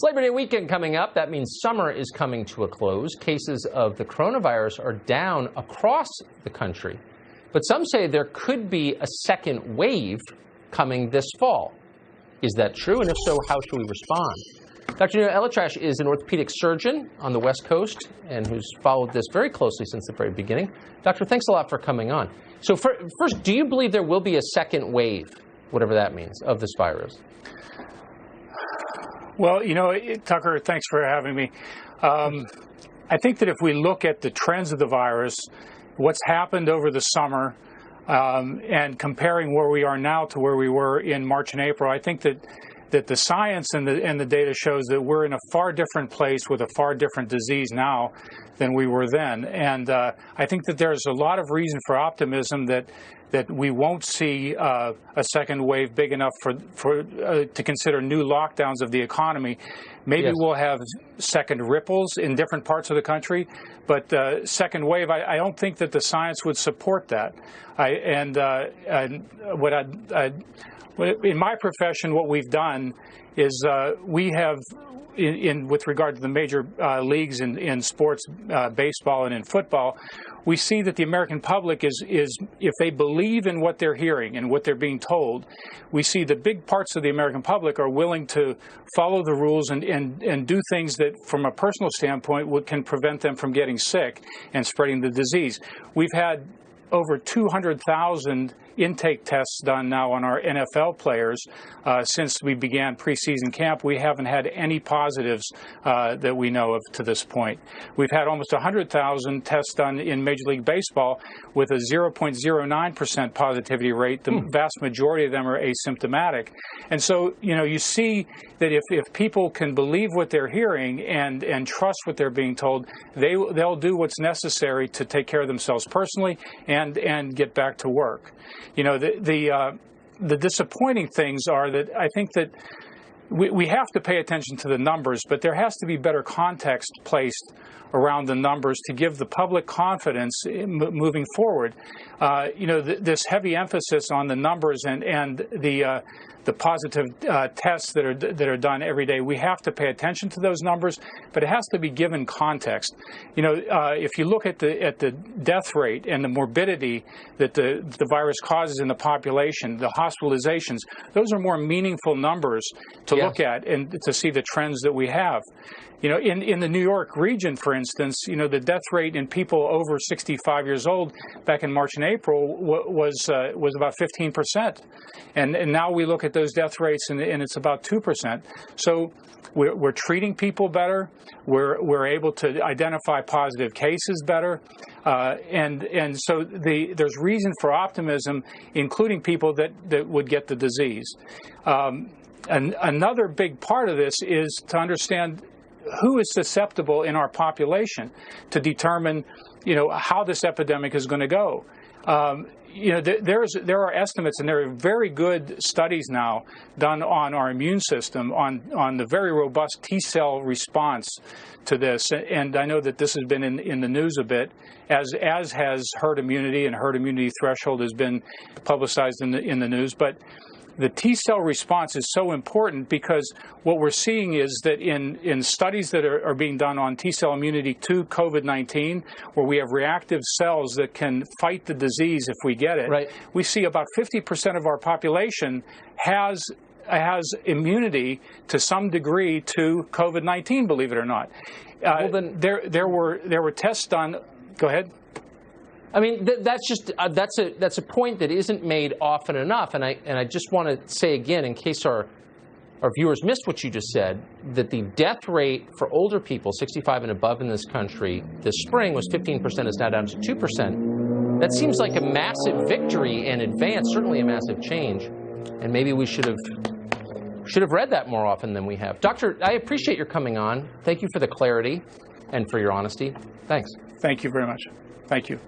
It's Labor Day weekend coming up. That means summer is coming to a close. Cases of the coronavirus are down across the country. But some say there could be a second wave coming this fall. Is that true? And if so, how should we respond? Dr. Neil Elitrash is an orthopedic surgeon on the West Coast and who's followed this very closely since the very beginning. Doctor, thanks a lot for coming on. So first, do you believe there will be a second wave, whatever that means, of this virus? Well, Tucker, thanks for having me. I think that if we look at the trends of the virus, what's happened over the summer, and comparing where we are now to where we were in March and April, I think that the science and the data shows that we're in a far different place with a far different disease now than we were then. And I think that there's a lot of reason for optimism that we won't see a second wave big enough to consider new lockdowns of the economy. Maybe yes. We'll have second ripples in different parts of the country, but second wave, I don't think that the science would support that. In my profession, what we've done is we have, with regard to the major leagues in sports, baseball and in football, we see that the American public is if they believe in what they're hearing and what they're being told, we see that big parts of the American public are willing to follow the rules and do things that, from a personal standpoint, can prevent them from getting sick and spreading the disease. We've had over 200,000 intake tests done now on our NFL players since we began preseason camp. We haven't had any positives that we know of to this point. We've had almost 100,000 tests done in Major League Baseball with a 0.09% positivity rate. The vast majority of them are asymptomatic. And so, you see that if people can believe what they're hearing and trust what they're being told, they'll do what's necessary to take care of themselves personally and get back to work. The disappointing things are that I think that we have to pay attention to the numbers, but there has to be better context placed around the numbers to give the public confidence moving forward. This heavy emphasis on the numbers and the positive tests that are done every day, we have to pay attention to those numbers, but it has to be given context. If you look at the death rate and the morbidity that the virus causes in the population, the hospitalizations, those are more meaningful numbers to look at and to see the trends that we have. In the New York region, for instance, the death rate in people over 65 years old back in March and April was about 15%. And now we look at those death rates and it's about 2%. So we're treating people better. We're able to identify positive cases better. And so there's reason for optimism, including people that would get the disease. And another big part of this is to understand who is susceptible in our population to determine, how this epidemic is going to go. There are estimates, and there are very good studies now done on our immune system, on the very robust T-cell response to this. And I know that this has been in the news a bit, as has herd immunity, and herd immunity threshold has been publicized in the news. But the T-cell response is so important because what we're seeing is that in studies that are being done on T-cell immunity to COVID-19, where we have reactive cells that can fight the disease if we get it, right, we see about 50% of our population has immunity to some degree to COVID-19, believe it or not. Well, then there were tests done. Go ahead. I mean, that's a point that isn't made often enough, and I just want to say again, in case our viewers missed what you just said, that the death rate for older people, 65 and above in this country, this spring was 15%, is now down to 2%. That seems like a massive victory in advance, certainly a massive change, and maybe we should have read that more often than we have. Doctor, I appreciate your coming on. Thank you for the clarity and for your honesty. Thanks. Thank you very much. Thank you.